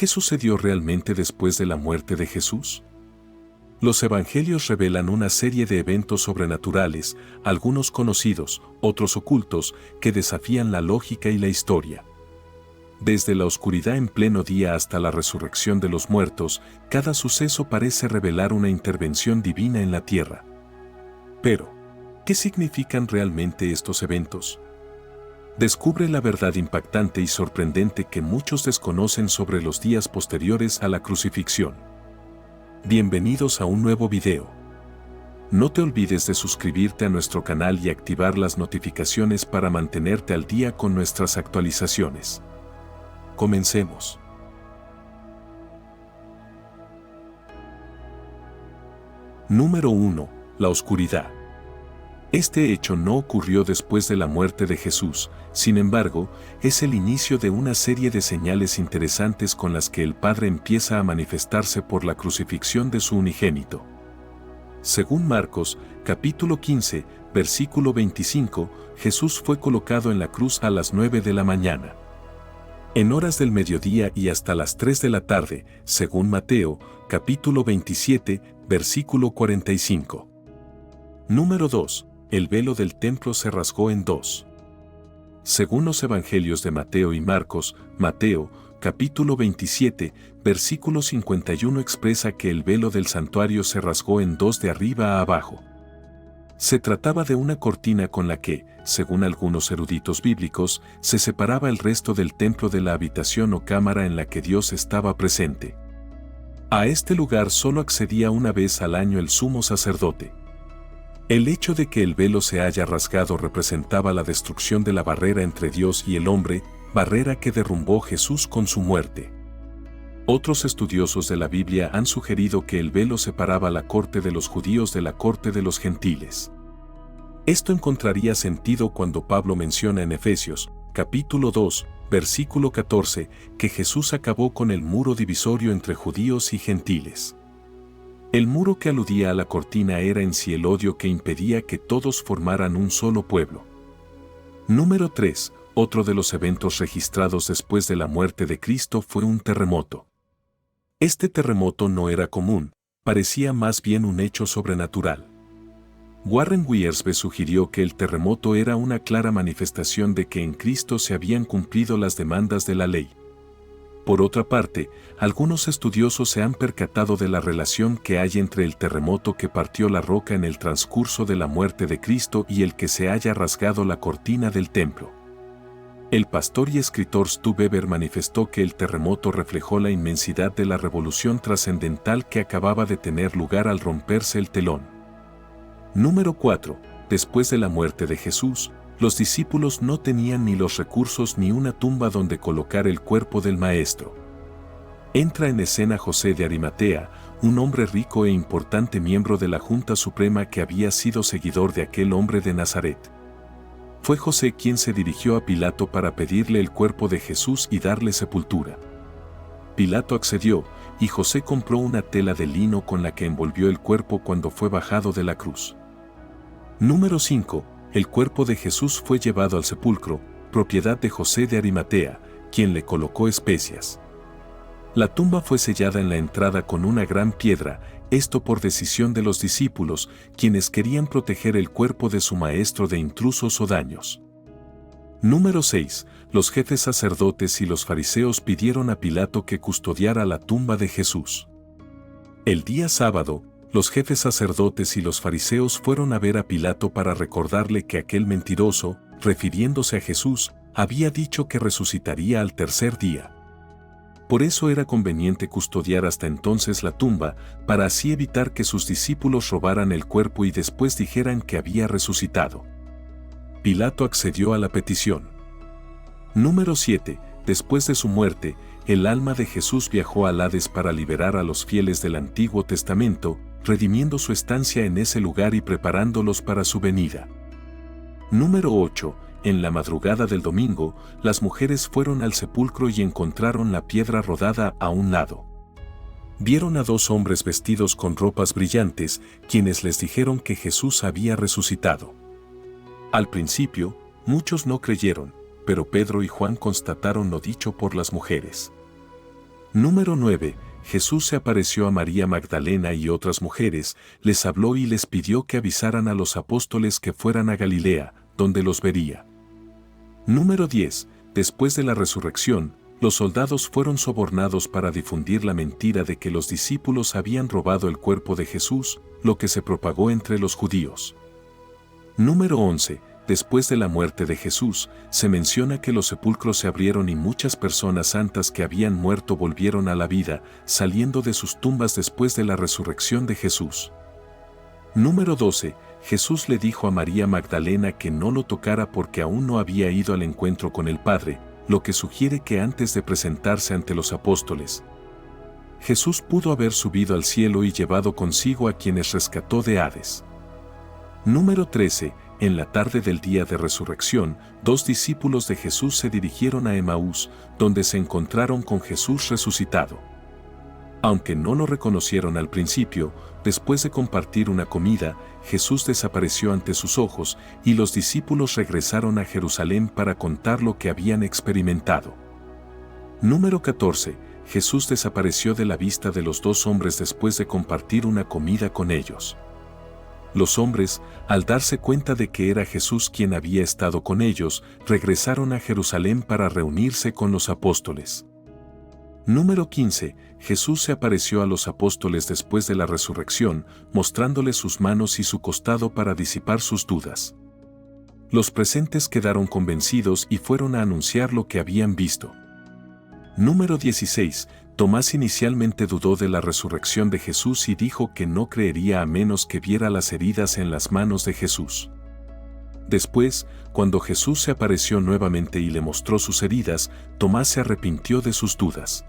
¿Qué sucedió realmente después de la muerte de Jesús? Los evangelios revelan una serie de eventos sobrenaturales, algunos conocidos, otros ocultos, que desafían la lógica y la historia. Desde la oscuridad en pleno día hasta la resurrección de los muertos, cada suceso parece revelar una intervención divina en la tierra. Pero, ¿qué significan realmente estos eventos? Descubre la verdad impactante y sorprendente que muchos desconocen sobre los días posteriores a la crucifixión. Bienvenidos a un nuevo video. No te olvides de suscribirte a nuestro canal y activar las notificaciones para mantenerte al día con nuestras actualizaciones. Comencemos. Número 1. La oscuridad. Este hecho no ocurrió después de la muerte de Jesús, sin embargo, es el inicio de una serie de señales interesantes con las que el Padre empieza a manifestarse por la crucifixión de su unigénito. Según Marcos, capítulo 15, versículo 25, Jesús fue colocado en la cruz a las 9 de la mañana. En horas del mediodía y hasta las 3 de la tarde, según Mateo, capítulo 27, versículo 45. Número 2. El velo del templo se rasgó en dos. Según los evangelios de Mateo y Marcos, Mateo, capítulo 27, versículo 51 expresa que el velo del santuario se rasgó en dos de arriba a abajo. Se trataba de una cortina con la que, según algunos eruditos bíblicos, se separaba el resto del templo de la habitación o cámara en la que Dios estaba presente. A este lugar solo accedía una vez al año el sumo sacerdote. El hecho de que el velo se haya rasgado representaba la destrucción de la barrera entre Dios y el hombre, barrera que derrumbó Jesús con su muerte. Otros estudiosos de la Biblia han sugerido que el velo separaba la corte de los judíos de la corte de los gentiles. Esto encontraría sentido cuando Pablo menciona en Efesios, capítulo 2, versículo 14, que Jesús acabó con el muro divisorio entre judíos y gentiles. El muro que aludía a la cortina era en sí el odio que impedía que todos formaran un solo pueblo. Número 3. Otro de los eventos registrados después de la muerte de Cristo fue un terremoto. Este terremoto no era común, parecía más bien un hecho sobrenatural. Warren Wiersbe sugirió que el terremoto era una clara manifestación de que en Cristo se habían cumplido las demandas de la ley. Por otra parte, algunos estudiosos se han percatado de la relación que hay entre el terremoto que partió la roca en el transcurso de la muerte de Cristo y el que se haya rasgado la cortina del templo. El pastor y escritor Stu Weber manifestó que el terremoto reflejó la inmensidad de la revolución trascendental que acababa de tener lugar al romperse el telón. Número 4. Después de la muerte de Jesús, los discípulos no tenían ni los recursos ni una tumba donde colocar el cuerpo del Maestro. Entra en escena José de Arimatea, un hombre rico e importante miembro de la Junta Suprema que había sido seguidor de aquel hombre de Nazaret. Fue José quien se dirigió a Pilato para pedirle el cuerpo de Jesús y darle sepultura. Pilato accedió, y José compró una tela de lino con la que envolvió el cuerpo cuando fue bajado de la cruz. Número 5. El cuerpo de Jesús fue llevado al sepulcro, propiedad de José de Arimatea, quien le colocó especias. La tumba fue sellada en la entrada con una gran piedra, esto por decisión de los discípulos, quienes querían proteger el cuerpo de su maestro de intrusos o daños. Número 6. Los jefes sacerdotes y los fariseos pidieron a Pilato que custodiara la tumba de Jesús. El día sábado, los jefes sacerdotes y los fariseos fueron a ver a Pilato para recordarle que aquel mentiroso, refiriéndose a Jesús, había dicho que resucitaría al tercer día. Por eso era conveniente custodiar hasta entonces la tumba, para así evitar que sus discípulos robaran el cuerpo y después dijeran que había resucitado. Pilato accedió a la petición. Número 7. Después de su muerte, el alma de Jesús viajó al Hades para liberar a los fieles del Antiguo Testamento, redimiendo su estancia en ese lugar y preparándolos para su venida. Número 8. En la madrugada del domingo, las mujeres fueron al sepulcro y encontraron la piedra rodada a un lado. Vieron a dos hombres vestidos con ropas brillantes, quienes les dijeron que Jesús había resucitado. Al principio, muchos no creyeron, pero Pedro y Juan constataron lo dicho por las mujeres. Número 9. Jesús se apareció a María Magdalena y otras mujeres, les habló y les pidió que avisaran a los apóstoles que fueran a Galilea, donde los vería. Número 10. Después de la resurrección, los soldados fueron sobornados para difundir la mentira de que los discípulos habían robado el cuerpo de Jesús, lo que se propagó entre los judíos. Número 11. Después de la muerte de Jesús, se menciona que los sepulcros se abrieron y muchas personas santas que habían muerto volvieron a la vida, saliendo de sus tumbas después de la resurrección de Jesús. Número 12. Jesús le dijo a María Magdalena que no lo tocara porque aún no había ido al encuentro con el Padre, lo que sugiere que antes de presentarse ante los apóstoles, Jesús pudo haber subido al cielo y llevado consigo a quienes rescató de Hades. Número 13. En la tarde del día de resurrección, 2 discípulos de Jesús se dirigieron a Emaús, donde se encontraron con Jesús resucitado. Aunque no lo reconocieron al principio, después de compartir una comida, Jesús desapareció ante sus ojos y los discípulos regresaron a Jerusalén para contar lo que habían experimentado. Número 14. Jesús desapareció de la vista de los 2 hombres después de compartir una comida con ellos. Los hombres, al darse cuenta de que era Jesús quien había estado con ellos, regresaron a Jerusalén para reunirse con los apóstoles. Número 15. Jesús se apareció a los apóstoles después de la resurrección, mostrándoles sus manos y su costado para disipar sus dudas. Los presentes quedaron convencidos y fueron a anunciar lo que habían visto. Número 16. Tomás inicialmente dudó de la resurrección de Jesús y dijo que no creería a menos que viera las heridas en las manos de Jesús. Después, cuando Jesús se apareció nuevamente y le mostró sus heridas, Tomás se arrepintió de sus dudas.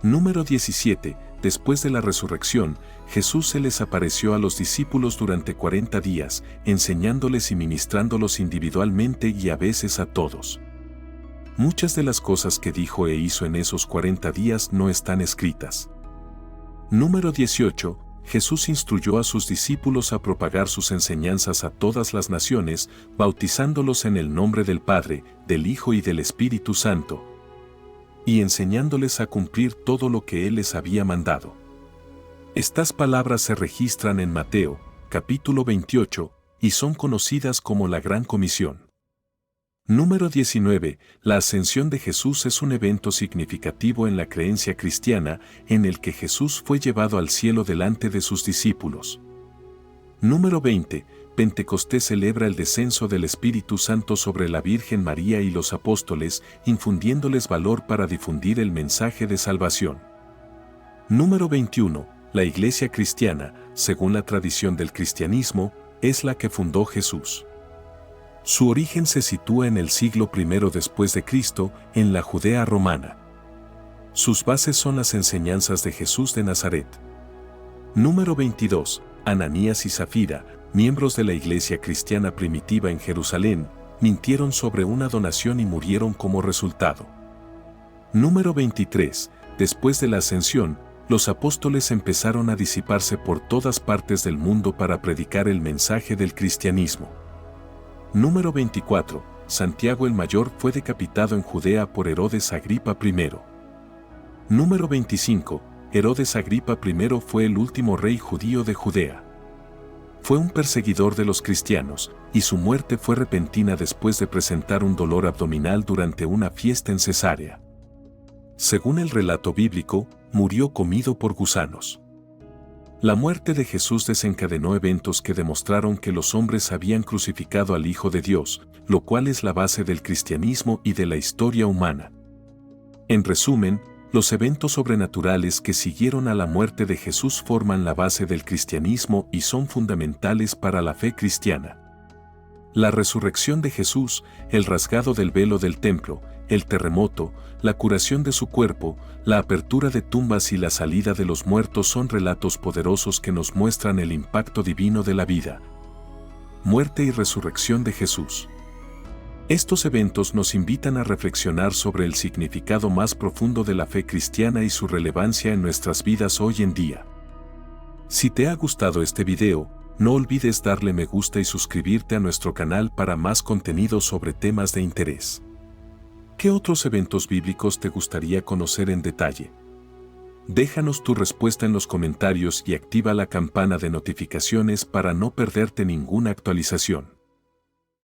Número 17. Después de la resurrección, Jesús se les apareció a los discípulos durante 40 días, enseñándoles y ministrándolos individualmente y a veces a todos. Muchas de las cosas que dijo e hizo en esos 40 días no están escritas. Número 18. Jesús instruyó a sus discípulos a propagar sus enseñanzas a todas las naciones, bautizándolos en el nombre del Padre, del Hijo y del Espíritu Santo, y enseñándoles a cumplir todo lo que Él les había mandado. Estas palabras se registran en Mateo, capítulo 28, y son conocidas como la Gran Comisión. Número 19. La ascensión de Jesús es un evento significativo en la creencia cristiana, en el que Jesús fue llevado al cielo delante de sus discípulos. Número 20. Pentecostés celebra el descenso del Espíritu Santo sobre la Virgen María y los apóstoles, infundiéndoles valor para difundir el mensaje de salvación. Número 21. La Iglesia cristiana, según la tradición del cristianismo, es la que fundó Jesús. Su origen se sitúa en el siglo I después de Cristo, en la Judea romana. Sus bases son las enseñanzas de Jesús de Nazaret. Número 22. Ananías y Zafira, miembros de la iglesia cristiana primitiva en Jerusalén, mintieron sobre una donación y murieron como resultado. Número 23. Después de la ascensión, los apóstoles empezaron a disiparse por todas partes del mundo para predicar el mensaje del cristianismo. Número 24. Santiago el Mayor fue decapitado en Judea por Herodes Agripa I. Número 25. Herodes Agripa I fue el último rey judío de Judea. Fue un perseguidor de los cristianos, y su muerte fue repentina después de presentar un dolor abdominal durante una fiesta en Cesarea. Según el relato bíblico, murió comido por gusanos. La muerte de Jesús desencadenó eventos que demostraron que los hombres habían crucificado al Hijo de Dios, lo cual es la base del cristianismo y de la historia humana. En resumen, los eventos sobrenaturales que siguieron a la muerte de Jesús forman la base del cristianismo y son fundamentales para la fe cristiana. La resurrección de Jesús, el rasgado del velo del templo, el terremoto, la curación de su cuerpo, la apertura de tumbas y la salida de los muertos son relatos poderosos que nos muestran el impacto divino de la vida, muerte y resurrección de Jesús. Estos eventos nos invitan a reflexionar sobre el significado más profundo de la fe cristiana y su relevancia en nuestras vidas hoy en día. Si te ha gustado este video, no olvides darle me gusta y suscribirte a nuestro canal para más contenido sobre temas de interés. ¿Qué otros eventos bíblicos te gustaría conocer en detalle? Déjanos tu respuesta en los comentarios y activa la campana de notificaciones para no perderte ninguna actualización.